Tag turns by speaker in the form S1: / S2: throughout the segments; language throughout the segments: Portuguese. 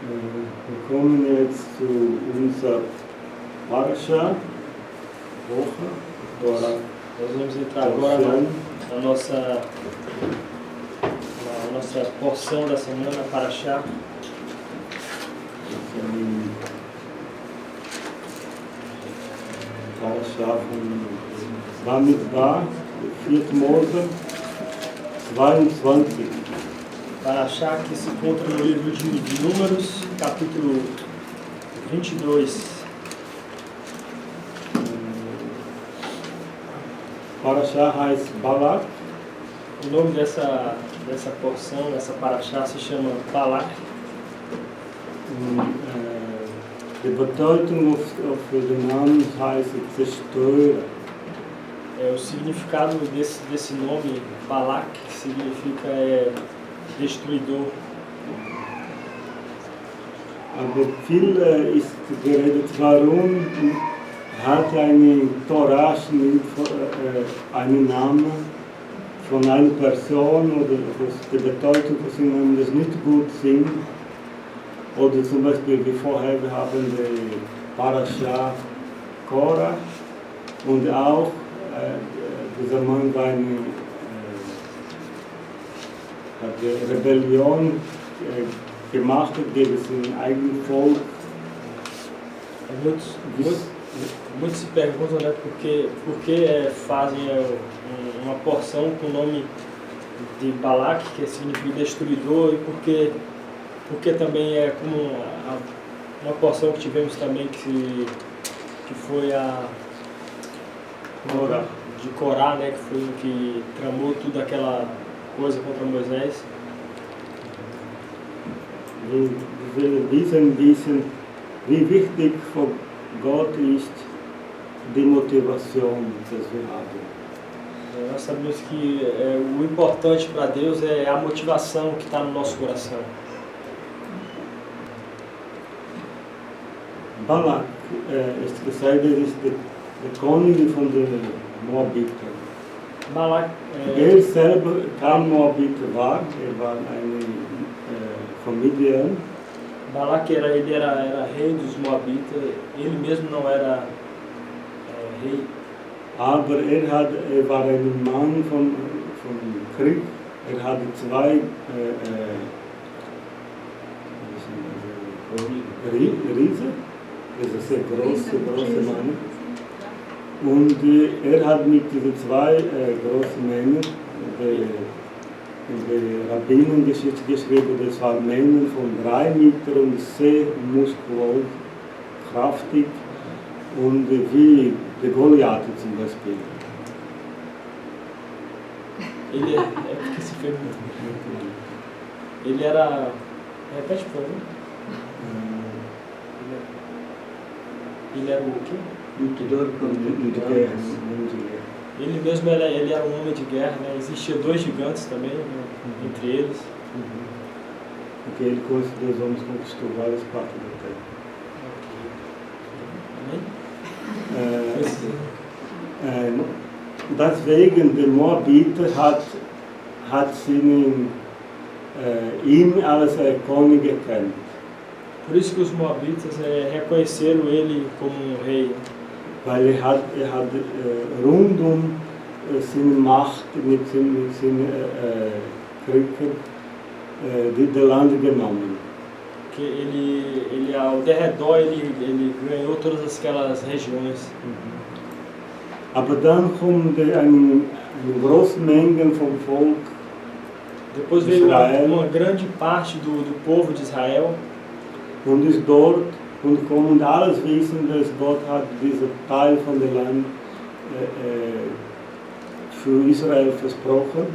S1: Wir kommen jetzt zu unserer Parasha Balak.
S2: Nós vamos entrar agora na nossa porção da semana, Parasha.
S1: Parasha von Bamidbar, 4 Mose 22.
S2: Parasha que se encontra no livro de Números, capítulo 22.
S1: Parasha heißt Balak.
S2: O nome dessa porção, dessa Parasha, se chama Balak.
S1: Die Bedeutung auf den Namen heißt Zerstörer.
S2: O significado desse nome, Balak, significa destruidor.
S1: Aber viel ist geredet, warum hat eine Torah einen Namen von einer Person oder die Bedeutung von seinem Namen das nicht gut sind. Oder zum Beispiel wie vorher, wir haben die Parasha Korah und auch dieser Mann war hat die Rebellion gemacht gegen sein eigenes Volk.
S2: Muitos se perguntam, né, por que fazem uma porção com o nome de Balak, que significa destruidor, e por que também é como uma porção que tivemos também que foi a de Corá, né, que foi o que tramou tudo aquela coisa contra Moisés.
S1: Wir wissen, wie wichtig für Gott ist die Motivation, das wir haben.
S2: Nós sabemos que o importante para Deus é a motivação que está no nosso coração.
S1: Balak ist gesagt, ist der König von den Moabiten.
S2: Balak,
S1: selber kein Moabiter war, war eine Familie.
S2: Balak ele era rei dos Moabitas, ele mesmo não era rei.
S1: Aber war ein Mann von Krieg. Hatte zwei Riese, also sehr große Männer. Und hat mit diesen zwei großen Männern in der Rabbinengeschichte geschrieben, das waren Männer von 3 Meter und sehr muskulös, kraftig und wie der Goliath zum Beispiel.
S2: Ele era. Repete, por favor. Ele era o quê?
S1: Lutador de guerra.
S2: Ele mesmo ele era um homem de guerra, né? Existia 2 gigantes também, né? Entre eles.
S1: Porque ele com esses 2 homens conquistou várias partes da terra. Amém? Deswegen, der Moabiter hat ihn als König erkannt.
S2: Por isso que os Moabitas reconheceram ele como um rei.
S1: Weil hat rundum seine Macht mit seinen Kriegern die Lande genommen.
S2: Que ele ao derredor ele ganhou todas aquelas regiões.
S1: Aber dann kommt eine große Menge vom Volk.
S2: Depois veio uma grande parte do povo de Israel.
S1: Und ist dort und kommen alles wissen, dass Gott hat diesen Teil von dem Land für Israel versprochen.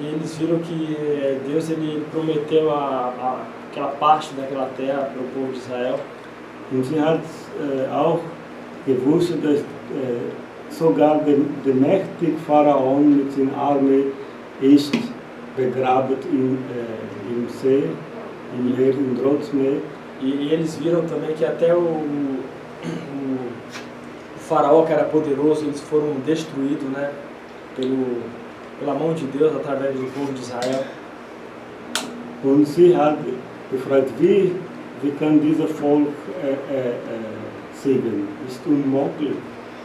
S2: E eles viram que Deus ele prometeu aquela parte daquela terra para o povo de Israel.
S1: Und sie hat auch gewusst, dass sogar der mächtige Pharao mit seiner Armee ist begraben im See, im Meer, im Rotsmeer.
S2: E eles viram também que até o faraó, que era poderoso, eles foram destruídos, né, pela mão de Deus através do povo de Israel.
S1: Und sie hat gefragt, wie kann dieser Volk segnen? Ist unmöglich.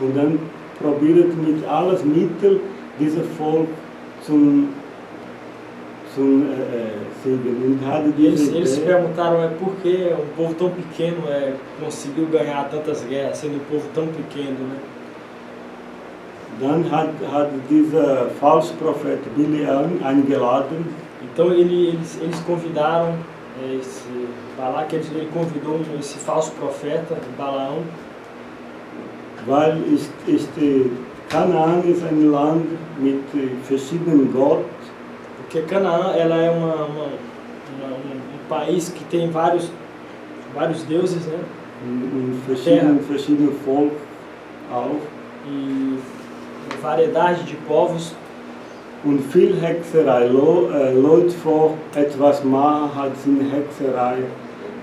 S1: Und dann probiert mit alles Mittel dieses Volk zum segnen. Und hatte
S2: E eles
S1: diese
S2: se
S1: Idee,
S2: perguntaram por que um povo tão pequeno conseguiu ganhar tantas guerras, sendo um povo tão pequeno, né?
S1: dann hat dieser Falschprophet Biliam eingeladen,
S2: Então eles convidaram esse Balak, ele convidou esse falso profeta, Balaão,
S1: weil Kanaan ist ein Land mit verschiedenen Gott.
S2: porque Canaã ela é um país que tem vários deuses, né?
S1: Und verschiedene Volk auch.
S2: E variedade de povos.
S1: Und viel Hexerei. Leute vor etwas machen, hat sind Hexerei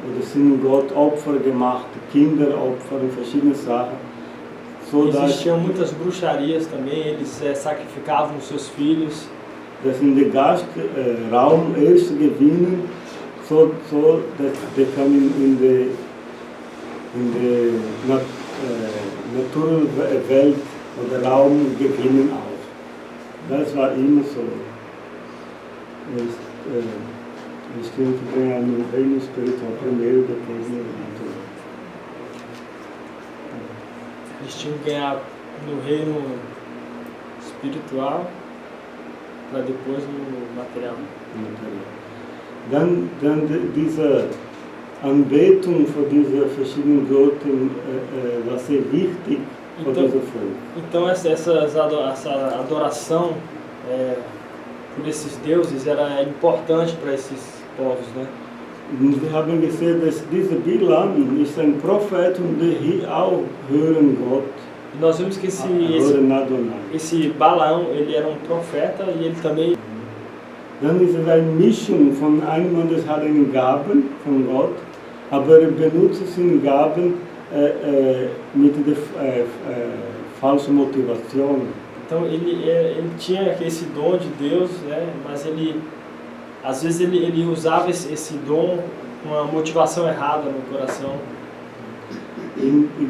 S1: oder sind Gott Opfer gemacht, Kinderopfer und verschiedene Sachen. So dass
S2: Existiam muitas bruxarias também, eles sacrificavam os seus filhos.
S1: das in den Gastraum erst gewinnen, so dass die können in der Naturwelt oder Raum gewinnen auch. Das war immer so. Eles tinham que ganhar no reino espiritual primeiro, depois no natural.
S2: Eles tinham que ganhar no reino espiritual para depois no material.
S1: Dann diese Anbetung für diese verschiedenen Götter war sehr wichtig für dieses Volk.
S2: Então essa adoração por esses deuses era importante para esses povos, né?
S1: Und wir haben gesehen, dass dieser Bilam ist ein Prophet und der hier auch hören Gott,
S2: E nós vimos que
S1: hören Adonai.
S2: esse Balaão, ele era um profeta e ele também.
S1: Dann ist es eine Mischung von einem, das hat einen Gaben von Gott, aber er benutzt seine Gaben mit der falschen Motivation.
S2: Então ele tinha esse dom de Deus, né? Mas às vezes ele usava esse dom com uma motivação errada no coração.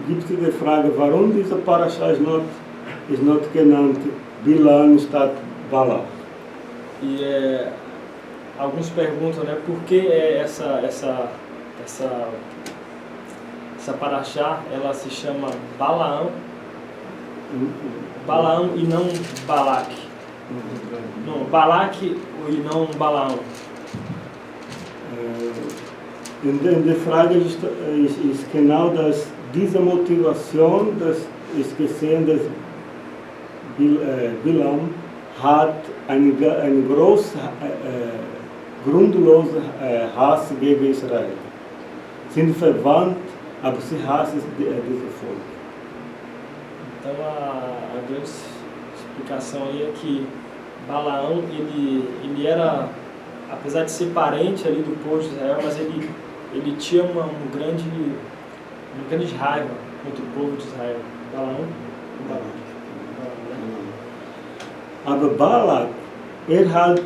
S1: Gibt es die Frage, warum dieser Parasha ist not genannt Bilam statt Balak?
S2: E alguns perguntam, né? Por que essa Parashá, ela se chama Balaão e não Balak? Não, Balak e não Balaão.
S1: In der Frage ist genau das, diese Motivation, das ist gesehen, dass Bilam hat einen großen, grundlosen Hass gegen Israel. Sind verwandt, aber sie hassen dieses Volk.
S2: Então a grande explicação aí é que Balaão, ele era, apesar de ser parente ali do povo de Israel, mas ele tinha uma grande raiva contra o povo de Israel. Balaão e Balak.
S1: Aber Balak, hat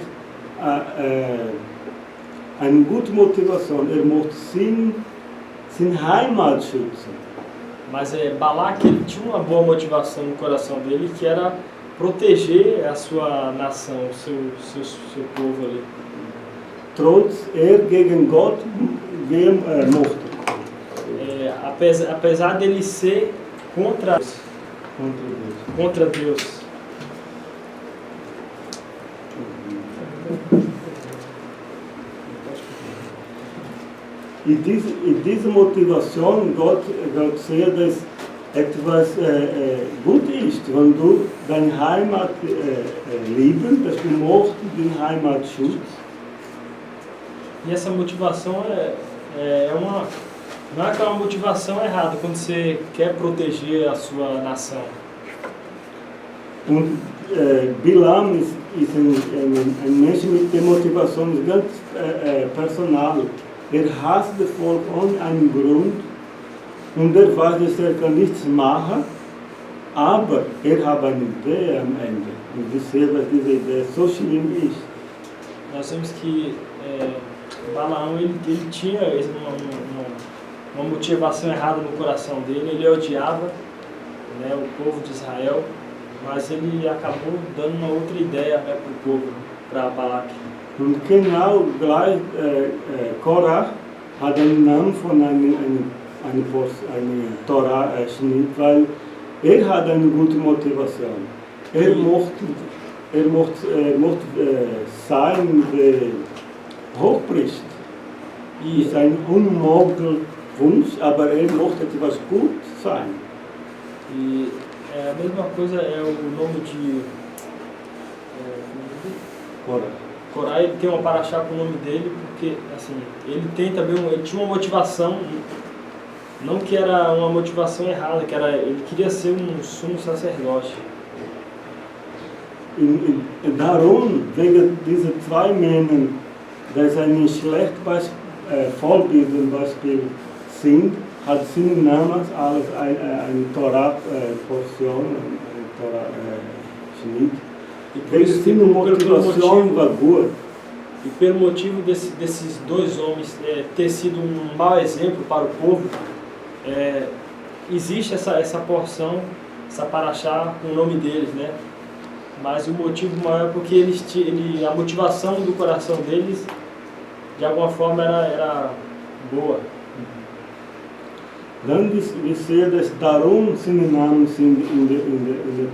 S1: eine gute Motivation, möchte seine Heimat schützen.
S2: Mas Balak, ele tinha uma boa motivação no coração dele, que era proteger a sua nação, o seu povo ali.
S1: Trotz gegen Gott mochte.
S2: Apesar dele ser contra Deus.
S1: E diese Motivation, Gott sieht, dass etwas gut ist, wenn du deine Heimat lieben, dass du möchtest den Heimatschutz.
S2: E essa motivação não é aquela motivação errada, quando você quer proteger a sua nação.
S1: Und Bilam ist ein Mensch mit der Motivation ganz personal. Hasst das Volk ohne einen Grund und weiß, dass kann nichts machen, aber hat eine Idee am Ende. Und wir sehen, dass diese Idee so schlimm ist.
S2: Nós vemos que Balaão ele tinha uma motivação errada no coração dele, ele odiava, né, o povo de Israel, mas ele acabou dando uma outra ideia, né, para o povo, para Balak.
S1: Und genau gleich, Korach hat einen Namen von einer Torah Schnitt, weil hat eine gute Motivation. Mochte sein Hochpriester. Ist ein unmöglicher Wunsch, aber mochte etwas gut sein.
S2: E a mesma coisa é o nome de Corá, ele tem uma Parashá com o nome dele, porque assim, ele tem também ele tinha uma motivação, não que era uma motivação errada, que era ele queria ser um sumo sacerdote.
S1: Darum, wegen dieser zwei Männer, die ein schlecht Vorbildbeispiel sind, hat seinen Namen als eine Torah-Portion, eine Torah-Schnitt.
S2: E por isso, e pelo motivo desses dois homens ter sido um mau exemplo para o povo, existe essa porção, essa Parashá com o nome deles, né? Mas o motivo maior é porque a motivação do coração deles, de alguma forma, era boa.
S1: Dann wir sehen, dass darum seine Namen sind in der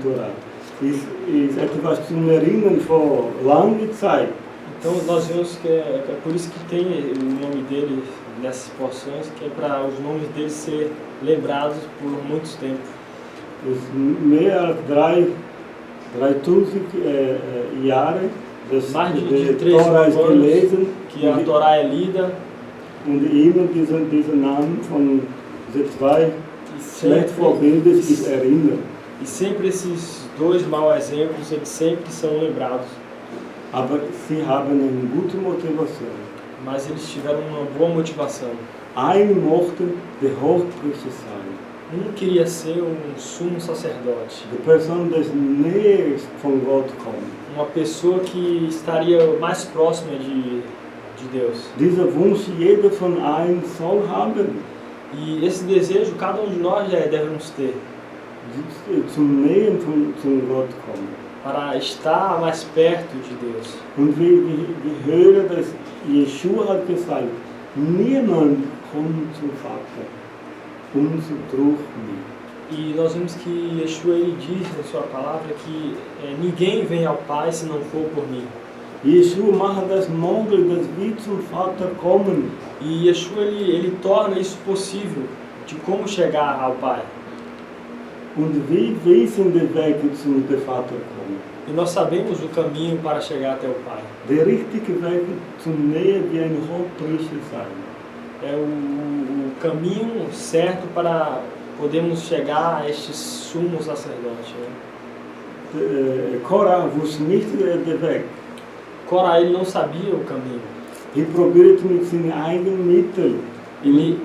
S1: Torah. Ist etwas zum Erinnern vor langer Zeit.
S2: Então nós vemos que é por isso que tem o nome dele nessas porções, que é para os nomes deles ser lembrados por muito tempo.
S1: Mehr als 3000 Jahre, dass
S2: die
S1: Torah ist gelesen,
S2: que a Torá é lida.
S1: Und immer dieser Name von diese zwei schlecht Vorbilder ist erinnert.
S2: E sempre esses dois maus exemplos, eles sempre são lembrados.
S1: Aber sie haben eine gute Motivation.
S2: Mas eles tiveram uma boa motivação.
S1: Ein mochte der Hochpriester sein.
S2: Queria ser sumo sacerdote.
S1: Die Person, die nächst von Gott kommt.
S2: Uma pessoa que estaria mais próxima de Deus.
S1: Dieser Wunsch jeder von uns soll haben.
S2: E esse desejo cada de nós devemos ter.
S1: Zum Nähen zum Gott kommen.
S2: Para estar mais perto de Deus.
S1: Und wir hören, dass Yeshua hat gesagt, niemand kommt zum Vater, durch mich.
S2: E nós vemos que Yeshua ele diz na sua palavra que ninguém vem ao Pai se não for por mim.
S1: Yeshua macht das möglich, dass wir zum Vater kommen.
S2: E Yeshua ele torna isso possível, de como chegar ao Pai.
S1: Und wir wissen den Weg zum Vater kommen.
S2: E nós sabemos o caminho para chegar até o Pai.
S1: Der richtige Weg zum Nähe wie ein Hochpriester sein.
S2: É o caminho certo para podermos chegar a este sumo sacerdote.
S1: Korah wusste nicht den Weg.
S2: Korah ele não sabia o caminho.
S1: Er probierte mit seinen eigenen Mitteln. Die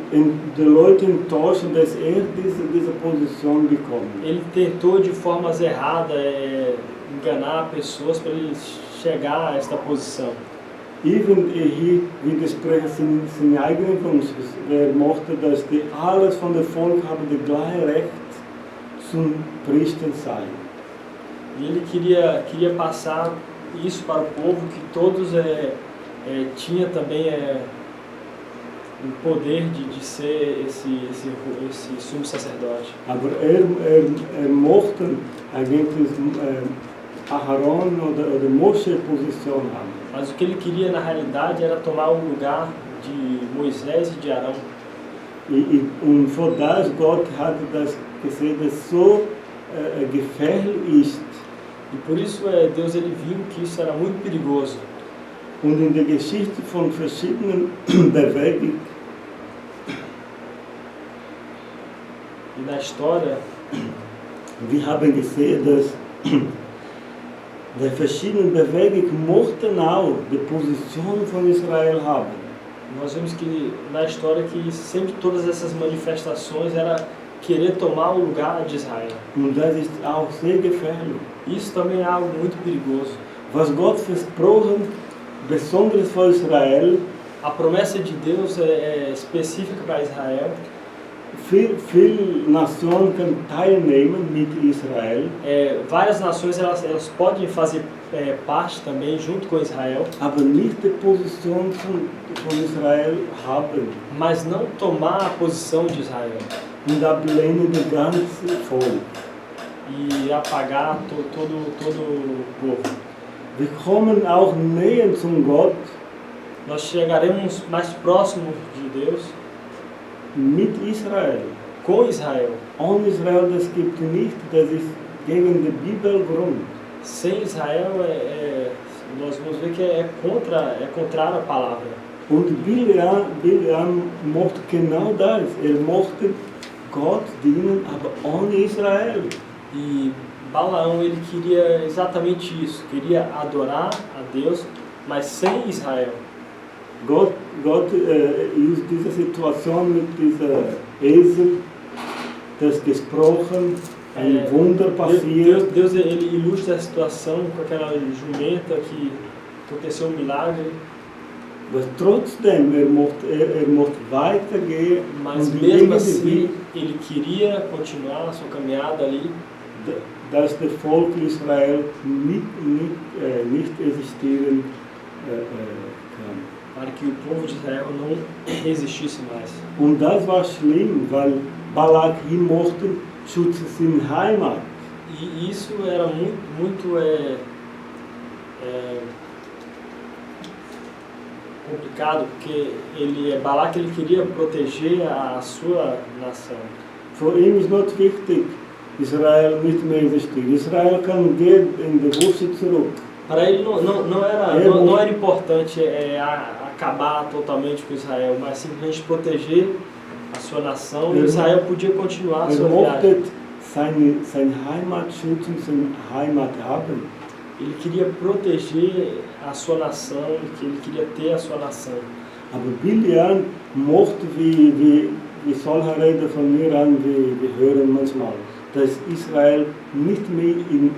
S1: Leute enttäuschen, dass diese Position bekommt.
S2: Ele tentou de formas erradas enganar pessoas para ele chegar a esta posição.
S1: Even hier widersprechen seine eigenen Wünsche. Er mochte, dass alles von der Volk haben das gleiche Recht zum Priester sein.
S2: E ele queria passar isso para o povo, que todos tinham também o poder de ser esse sumo sacerdote.
S1: Aber mochte eigentlich Aaron oder Moshe Position haben.
S2: Mas o que ele queria na realidade era tomar o lugar de Moisés e de Arão.
S1: Und vor das Gott hatte das gesehen, dass so gefährlich ist.
S2: E por isso Deus ele viu que isso era muito perigoso.
S1: Und in der Geschichte von verschiedenen Bewegungen
S2: e na história
S1: wir haben gesehen, dass die verschiedenen Bewegungen mochten auch die Position von Israel haben.
S2: Nós vemos que na história que sempre todas essas manifestações era querer tomar o lugar de Israel.
S1: Und das ist auch sehr gefährlich.
S2: Isso também é algo muito perigoso.
S1: Was Gott versprochen, besonders für Israel,
S2: A promessa de Deus é específica para Israel.
S1: Viele Nationen können teilnehmen mit Israel,
S2: Várias nações elas podem fazer parte também junto com Israel,
S1: aber nicht die Position von Israel haben
S2: mas não tomar a posição de Israel
S1: und ablehnen das ganze Volk.
S2: e apagar todo o povo.
S1: Wir kommen auch näher zum Gott
S2: Nós chegaremos mais próximos de Deus
S1: mit Israel.
S2: com Israel.
S1: Ohne Israel, das gibt es nicht, das ist gegen den Bibelgrund.
S2: Sem Israel, nós vamos ver que é contrário à palavra.
S1: Und Biliam mochte genau das. Mochte Gott dienen, aber ohne Israel.
S2: E Balaão, ele queria exatamente isso, queria adorar a Deus, mas sem Israel.
S1: Gott ist diese Situation mit dieser Esel, das gesprochen, ein Wunder passiert.
S2: Deus ele ilustra a situação com aquela jumenta que aconteceu um milagre.
S1: Aber trotzdem, mochte weitergehen.
S2: Mas mesmo assim, ele queria continuar a sua caminhada ali.
S1: Dass das Volk Israel nicht existieren kann.
S2: Para que o povo de Israel não existisse mais.
S1: Und das war schlimm, weil Balak mochte Schutz in Heimat.
S2: E isso era muito complicado, porque Balak ele queria proteger a sua nação.
S1: Für ihn ist nicht wichtig, Israel nicht mehr existiert. Israel kann gehen in die Wüste zurück.
S2: Para ele não era importante acabar totalmente com Israel, mas simplesmente proteger a sua nação, e Israel podia continuar a sua viagem.
S1: Seine Heimat schützen, seine Heimat haben.
S2: Ele queria proteger a sua nação, ele queria ter a sua nação.
S1: Aber Biliam mochte, wie solche Reden von mir an, wir hören manchmal, dass Israel nicht mehr in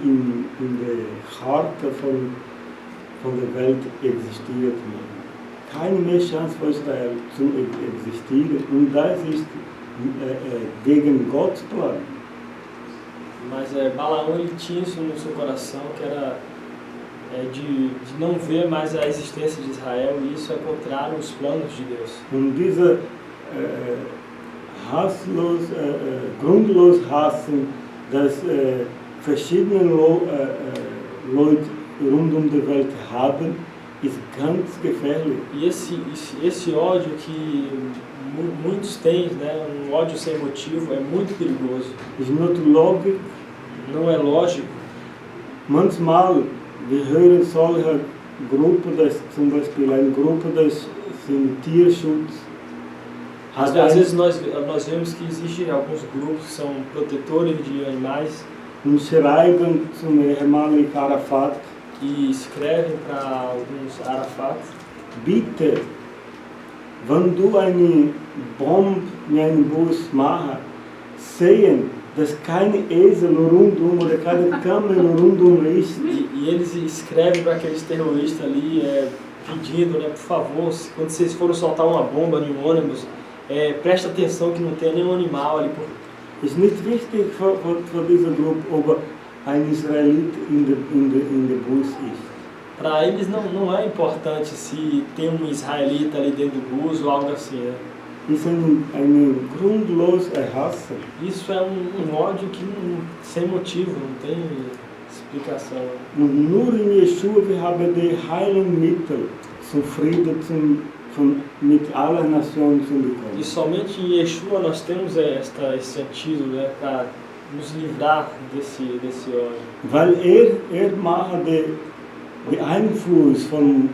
S1: der Karte von der Welt existiert. Keine mehr Chance für Israel zu existieren. Und das ist gegen Gottes Plan.
S2: Mas Balaão ele tinha isso no seu coração, que era de não ver mais a existência de Israel, e isso é contrário aos planos de Deus.
S1: Und diese grundlos hassen, dass verschiedene Leute rund die Welt haben, ist ganz gefährlich.
S2: E esse ódio que muitos têm, né, um ódio sem motivo, é muito perigoso.
S1: Ist nicht logisch.
S2: Não é lógico.
S1: Manchmal, wir hören solche Gruppen, das zum Beispiel eine Gruppe, das sind Tierschutz.
S2: Às vezes nós vemos que existem alguns grupos que são protetores de animais.
S1: Und schreiben zum ehemaligen Arafat.
S2: E escrevem para alguns Arafat.
S1: Bitte, wenn du eine Bombe in einen Bus machst, sehen, dass keine Esel rundum oder keine Kamera rundum ist.
S2: E eles escrevem para aqueles terroristas ali, pedindo, né, por favor, quando vocês forem soltar uma bomba em um ônibus, presta atenção que não tenha nenhum animal ali.
S1: Ist nicht wichtig für diese Gruppe, ob ein Israelit in der Bus ist.
S2: Para eles não é importante se tem um israelita ali dentro do bus ou algo assim, né?
S1: Ist eine grundlose Hass.
S2: Isso é um ódio que sem motivo, não tem explicação.
S1: Und nur in Yeshua wir haben die Heilungsmittel zum Frieden mit allen Nationen zu bekommen.
S2: E somente em Yeshua nós temos esse antídoto, né, para nos livrar desse ódio.
S1: Weil macht den Einfluss von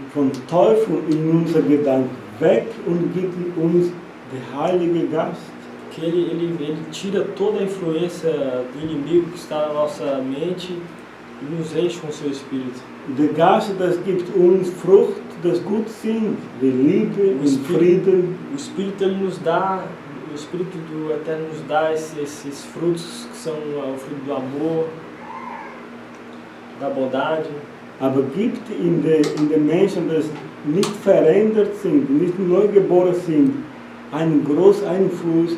S1: Teufel in unser Gedanken weg und gibt uns den Heiligen Geist.
S2: Porque ele tira toda a influência do inimigo que está na nossa mente e nos enche com o seu Espírito.
S1: Der Geist, das gibt uns Frucht, das gut sind, wie Liebe und Frieden.
S2: O Espírito ele nos dá, o Espírito do Eterno nos dá esses frutos que são o fruto do amor, da bondade.
S1: aber gibt in den Menschen, die nicht verändert sind, nicht neu geboren sind, einen großen Einfluss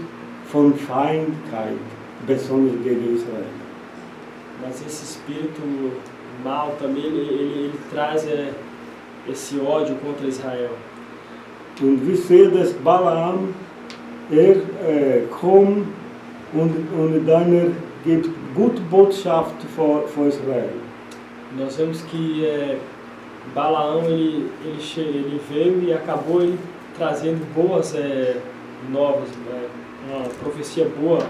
S1: von Feindkeit, besonders gegen Israel.
S2: Mas esse espírito mal também, ele traz esse ódio contra Israel.
S1: Und wir sehen, dass Balaam, kommt und dann gibt gute Botschaft für Israel.
S2: Nós vemos que Balaão ele veio e acabou ele trazendo boas novas, uma profecia boa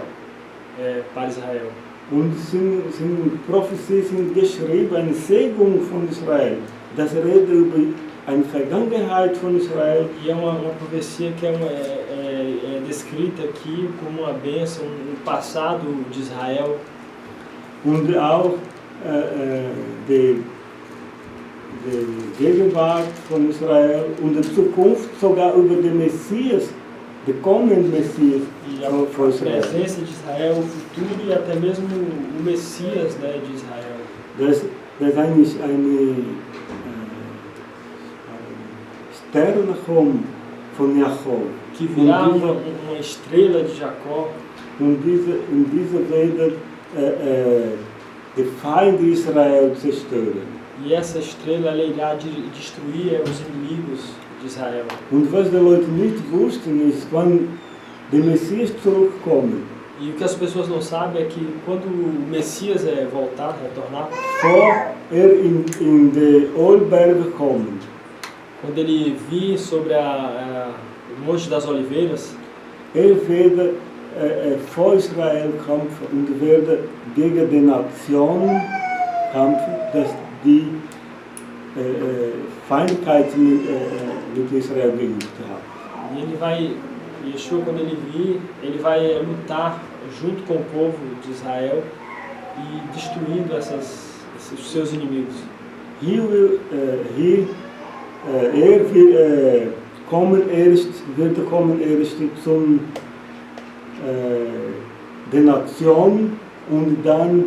S2: para Israel.
S1: Und sind Prophezie sind geschrieben, eine Segnung von Israel. Das redet über eine Vergangenheit von Israel.
S2: E é uma profecia que é descrita aqui como uma bênção no passado de Israel.
S1: Und auch die Gegenwart von Israel und die Zukunft sogar über den Messias, den kommenden Messias
S2: von Israel. A presença de Israel, o futuro e até mesmo o Messias, né, de Israel.
S1: Das ist eigentlich eine Sterne von Jakob.
S2: Que virá uma estrela de Jacó.
S1: Und in dieser Welt die Feinde Israel zerstören.
S2: E essa estrela ela irá destruir os inimigos de Israel.
S1: Und was die Leute nicht wussten, ist, wenn der Messias zurückkommt.
S2: E o que as pessoas não sabem é que quando o Messias voltar, retornar,
S1: vor in die Ölberge kommt,
S2: quando ele vir sobre o Monte das Oliveiras,
S1: wird vor Israel kämpfen und wird gegen die Nation kämpfen, dass die Feindlichkeit mit Israel geübt hat.
S2: E ele vai, Yeshua, quando ele vir, ele vai lutar junto com o povo de Israel e destruindo esses seus inimigos.
S1: Wird kommen erst zum der Nation und dann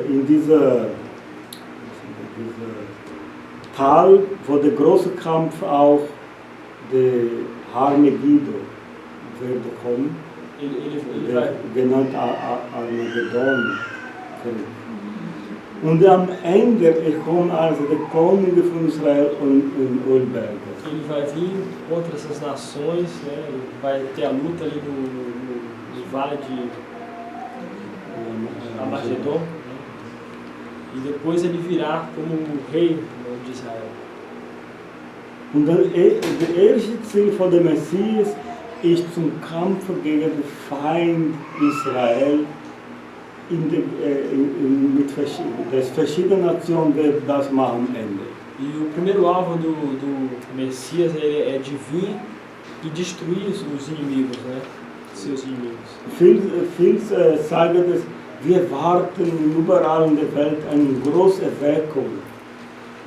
S1: in dieser Tal, wo der große Kampf auch der Armageddon wird kommen, genannt Armageddon. Und am Ende kommt also der König von Israel und Ölberge.
S2: Ele vai vir contra essas nações, né? Vai ter a luta ali no vale de Armagedon, né? E depois ele virá como o rei de Israel.
S1: Und das erste Ziel von dem Messias ist zum Kampf gegen den Feind Israel. Mit verschiedenen Nationen wird das machen am Ende.
S2: E o primeiro alvo do Messias é de vir e destruir os inimigos, né? Seus inimigos.
S1: Viele sagen, dass wir warten überall in der Welt eine große Erweckung.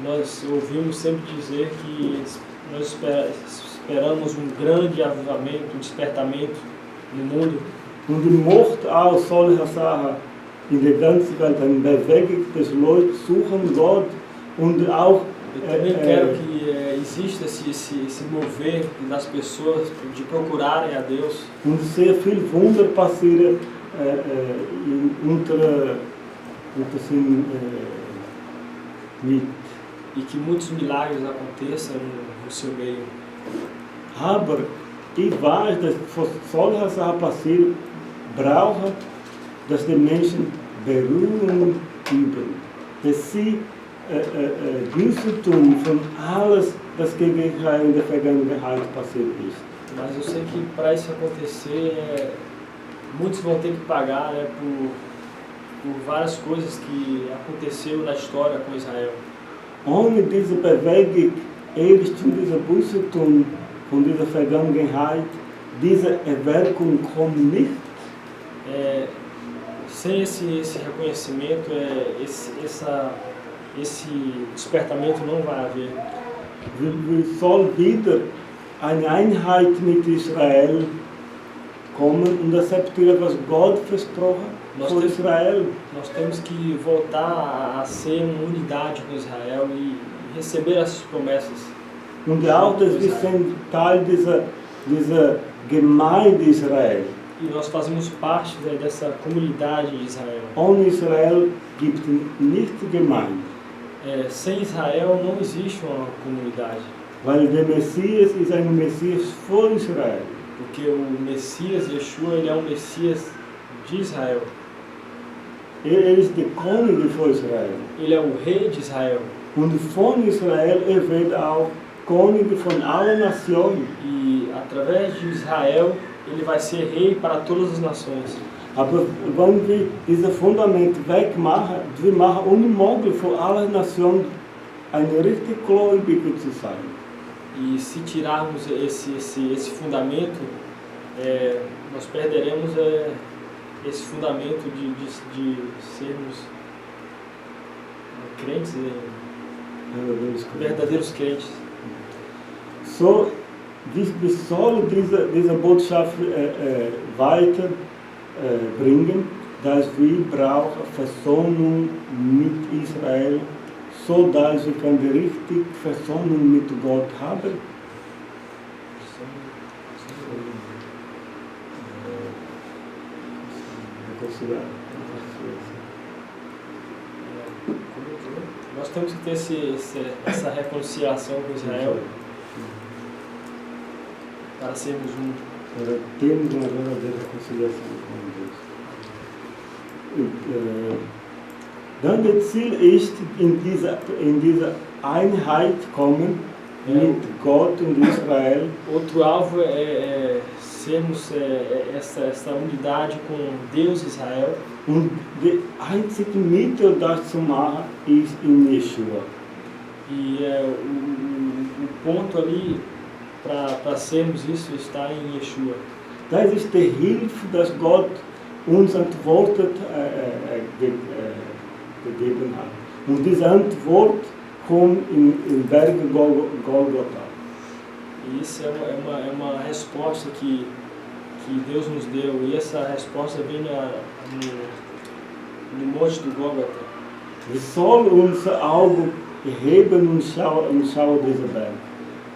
S2: Nós ouvimos sempre dizer que nós esperamos grande avivamento, despertamento no mundo.
S1: Und ich möchte auch solche Sachen in der ganzen Welt, eine Bewegung, dass Leute suchen Gott und auch
S2: eu também quero que exista esse mover das pessoas de procurarem a Deus.
S1: Und sehr viel Wunder passieren mit.
S2: E que muitos milagres aconteçam no seu meio.
S1: Aber ich weiß, dass solche Sachen passieren, brauchen, dass die Menschen Berührung üben, dass sie Buße tun von alles, das gegen Israel in der Vergangenheit passiert ist.
S2: Mas eu sei que para isso acontecer, muitos vão ter que pagar, né, por várias coisas que aconteceu na história com Israel.
S1: Ohne diese Bewegung, ehrlich zu dieser Buße tun von dieser Vergangenheit, diese Erweckung kommt nicht.
S2: Sem esse reconhecimento, esse despertamento não vai haver.
S1: Wir sollen wieder eine Einheit mit Israel kommen und akzeptieren, was Gott versprochen für Israel.
S2: Nós temos que voltar a ser uma unidade com Israel e receber essas promessas.
S1: Und auch, dass wir sind Teil dieser Gemeinde Israel.
S2: E nós fazemos parte dessa comunidade de Israel.
S1: Ohne Israel gibt es nicht Gemeinde.
S2: Sem Israel não existe uma comunidade.
S1: Weil der Messias ist ein Messias für Israel.
S2: Porque o Messias, Yeshua, ele é um Messias de Israel.
S1: Er ist der König für Israel.
S2: Ele é o rei de Israel.
S1: Und von Israel wird auch König von allen Nationen.
S2: E através de Israel, ele vai ser rei para todas as nações.
S1: Aber wenn wir dieses Fundament wegmachen, wir machen unmöglich für alle Nationen eine richtig Gläubige zu sein.
S2: E se tirarmos esse fundamento, nós perderemos esse fundamento de sermos crentes, verdadeiros crentes.
S1: So, wir sollen diese Botschaft weiter bringen, dass wir brauchen Versöhnung mit Israel, so dass wir eine richtige Versöhnung mit Gott haben.
S2: Nós temos que ter essa reconciliação com Israel para sermos um.
S1: Temos uma verdadeira reconciliação com Deus. Dann das Ziel ist, in diese Einheit kommen mit Gott und Israel.
S2: Outro alvo é sermos essa unidade com Deus e Israel.
S1: Und das einzige Mittel, das zu machen, ist in Yeshua.
S2: E o ponto ali para sermos isso está em Yeshua.
S1: Das ist die Hilfe, dass Gott uns antwortet gegeben hat. Und diese Antwort kommt im Berge Golgotha.
S2: E isso é uma resposta que Deus nos deu. E essa resposta vem no Monte do Gólgota.
S1: Wir sollen unsere Augen erheben und schauen diesen Berg.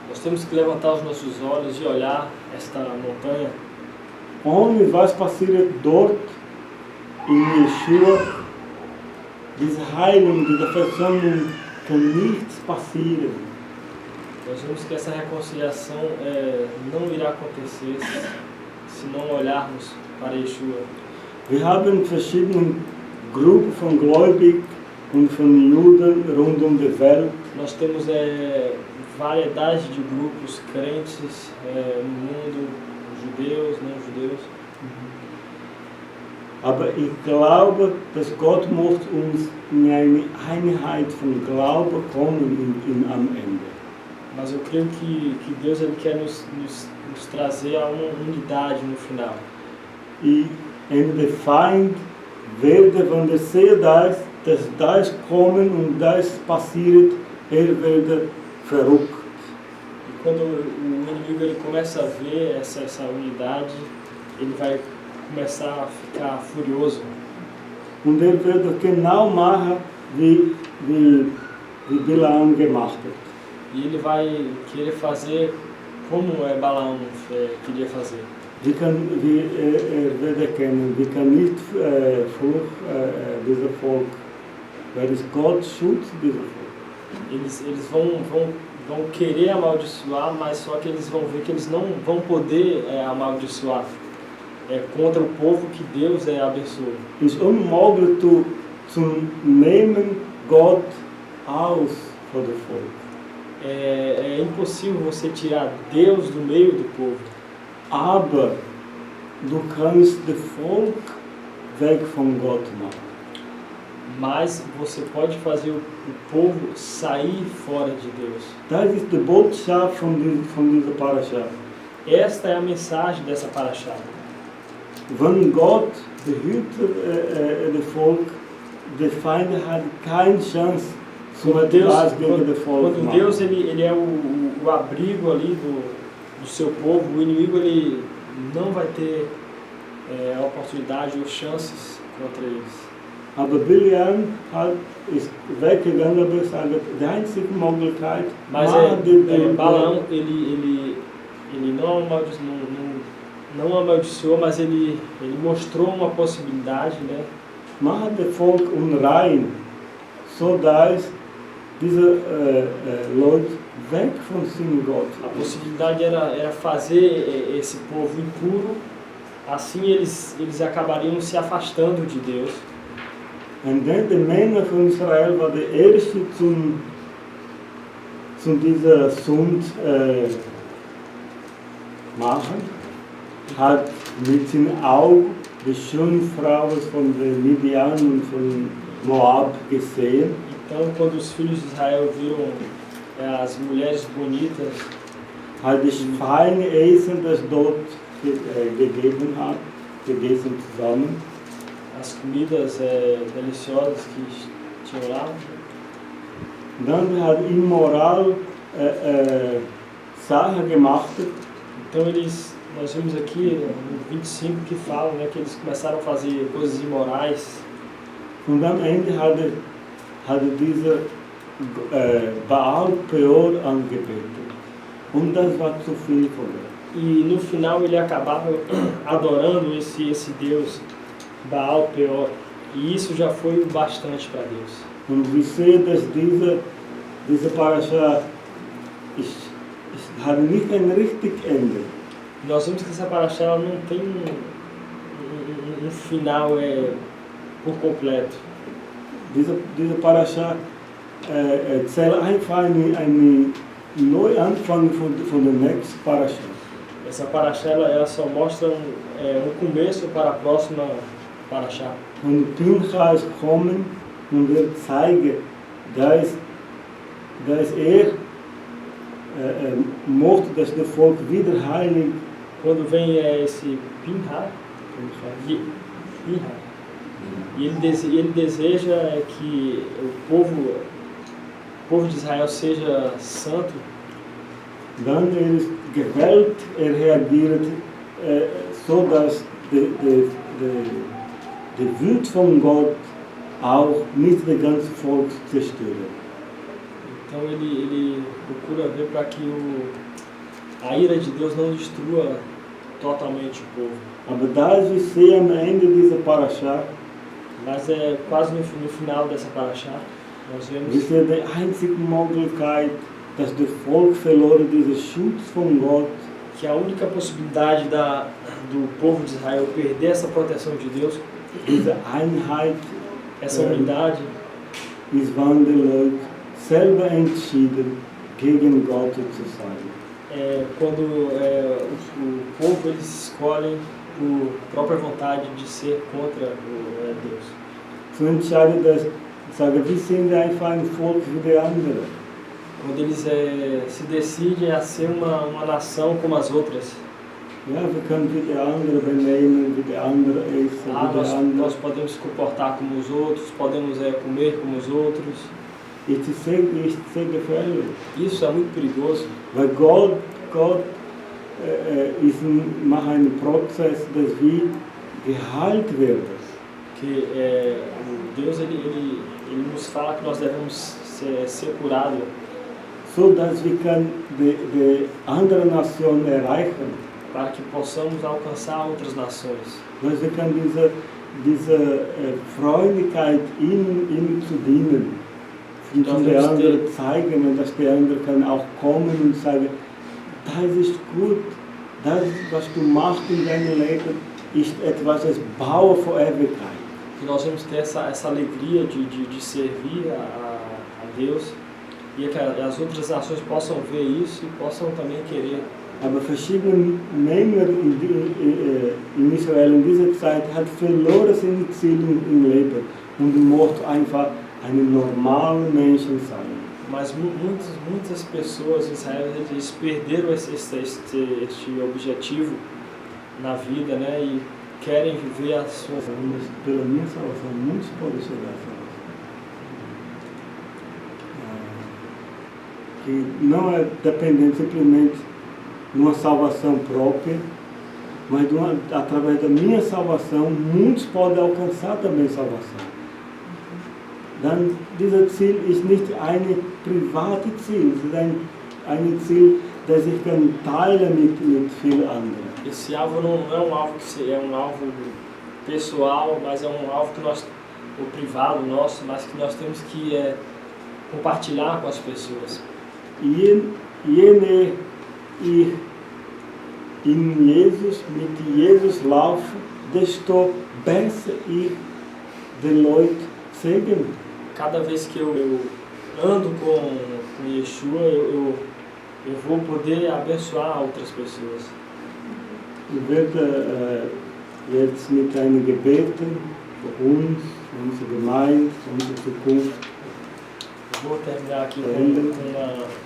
S2: Nós temos que levantar os nossos olhos e olhar esta montanha.
S1: Ohne was passiert dort in Yeshua, diese Heilung, diese Versöhnung, kann nichts passieren.
S2: Nós vemos que essa reconciliação não irá acontecer se não olharmos para Yeshua.
S1: Wir haben verschiedene Gruppen von Gläubigen und von Juden rund die Welt.
S2: Nós temos variedade de grupos crentes no mundo, judeus, não judeus.
S1: Aber ich glaube, dass Gott möchte uns in eine Einheit von Glauben kommen am Ende.
S2: Mas eu creio que Deus ele quer nos trazer a uma unidade no final.
S1: E der Feind werde, wenn er sieht, dass das kommen und das passiert, werde verrückt.
S2: E quando o inimigo ele começa a ver essa unidade, ele vai começar a ficar furioso.
S1: Und wird genau machen, wie Bilam gemacht hat.
S2: E ele vai querer fazer como Balaão queria fazer.
S1: Wird erkennen, wir können nicht Fluch dieser Volk, weil es Gott schützt dieser Volk.
S2: Eles vão querer amaldiçoar, mas só que eles vão ver que eles não vão poder amaldiçoar contra o povo que Deus abençoa.
S1: Es ist unmöglich zu nehmen Gott aus von dem Volk.
S2: É impossível você tirar Deus do meio do povo.
S1: Aber du kannst das Volk weg von Gott machen.
S2: Mas você pode fazer o povo sair fora de Deus.
S1: Das ist die Botschaft von dieser Parasha.
S2: Esta é a mensagem dessa Parasha.
S1: Wenn Gott behütet das Volk, der Feind hat keine Chance.
S2: Quando Deus ele é o abrigo ali do seu povo, o inimigo ele não vai ter oportunidade ou chances contra eles.
S1: Aber Biliam ist weggegangen, aber sagt, die einzige Möglichkeit,
S2: Mas Balaão, ele não amaldiçoou, mas ele mostrou uma possibilidade, né?
S1: mache das Volk unrein, so dass diese Leute weg von seinem Gott.
S2: A possibilidade era fazer esse povo impuro, assim eles acabariam se afastando de Deus.
S1: Und dann die Männer von Israel war der erste zum dieser Sund machen, hat mit seinen Augen die schönen Frauen von Midian und von Moab gesehen.
S2: Então, quando os filhos de Israel viram as mulheres bonitas,
S1: Hat das feine Essen, das dort gegeben hat, gegessen zusammen.
S2: as comidas deliciosas que tinham lá.
S1: Dann hat immoral Sachen gemacht.
S2: Então nós vimos aqui no 25 que falam, né, que eles começaram a fazer coisas imorais.
S1: Und am Ende hat dieser Baal Peor angebetet. Und das war zu viel für ihn.
S2: E no final ele acabava adorando esse Deus Baal Peor. E isso já foi o bastante para Deus.
S1: Und wir sehen, dass diese Parasha hat nicht ein richtig Ende.
S2: Nós vimos que essa paraxá ela não tem um final por completo.
S1: Diese Parasha erzählt einfach einen Neuanfang von der nächsten Parasha.
S2: Essa paraxá ela só mostra começo para a próxima paraxá.
S1: Und Pinchas kommen und wird zeigen, dass mochte, dass das Volk wieder heilig.
S2: Quando vem esse Pinhá, e ele deseja que o povo de Israel seja santo.
S1: Dann ist gewählt, reagiert so, dass die Wut von Gott auch nicht das ganze Volk zerstört.
S2: Então ele procura ver para que a ira de Deus não destrua totalmente o povo.
S1: Aber da wir sehen am Ende dieser Parasha,
S2: mas quase no final dessa paraxá, nós vemos
S1: die einzige Möglichkeit, dass das Volk verloren diesen Schutz von Gott,
S2: que a única possibilidade do povo de Israel perder essa proteção de Deus,
S1: diese Einheit,
S2: essa unidade,
S1: ist, wann die Leute selber entschieden, gegen Gott zu sein.
S2: Quando o povo eles escolhem por própria vontade de ser contra Deus.
S1: Zu entscheiden, dass sagen, wir sind einfach ein Volk wie die anderen.
S2: Quando eles se decidem a ser uma nação como as outras.
S1: Ja, wir können wie die anderen benehmen, wie die anderen essen,
S2: nós podemos comportar como os outros, podemos comer como os outros.
S1: Isso ist sehr gefährlich.
S2: Isso é muito perigoso.
S1: Weil Gott macht einen Prozess, dass wir geheilt werden.
S2: Que Deus ele nos fala que nós devemos ser curados.
S1: So dass wir die andere Nation erreichen.
S2: Para que possamos alcançar outras nações.
S1: Dass wir diese Freundlichkeit ihm zu dienen. Und der andere zeigen, und dass der andere kann auch kommen und sagen, das ist gut, das, was du machst in deinem Leben, ist etwas, das baue für Ewigkeit.
S2: Que nós vamos ter essa alegria de servir a Deus e que as outras nações possam ver isso e possam também querer.
S1: Aber verschiedene Männer in Israel in dieser Zeit hat verloren seine Ziele im Leben und möchte einfach einen normalen Menschen sein.
S2: Mas muitas pessoas em Israel eles perderam este objetivo na vida, né? E querem viver a sua vida.
S1: Pela minha salvação, muitos podem chegar a salvação. Que não é dependente simplesmente de uma salvação própria, mas através da minha salvação, muitos podem alcançar também salvação. Dann, dieser Ziel ist nicht eine private Ziel, es ist ein Ziel, das ich kann teilen mit vielen anderen.
S2: Esse alvo não é um alvo que é um alvo pessoal, mas é um alvo que nós, o privado nosso, mas que nós temos que compartilhar com as pessoas.
S1: Je näher ich in Jesus, mit Jesus laufe, desto besser ich den Leuten segnen.
S2: Cada vez que eu ando com Yeshua, eu vou poder abençoar outras pessoas.
S1: Ich werde jetzt mit einem Gebeten für uns, für unsere Gemeinde, für unsere Zukunft.
S2: Eu vou terminar aqui com uma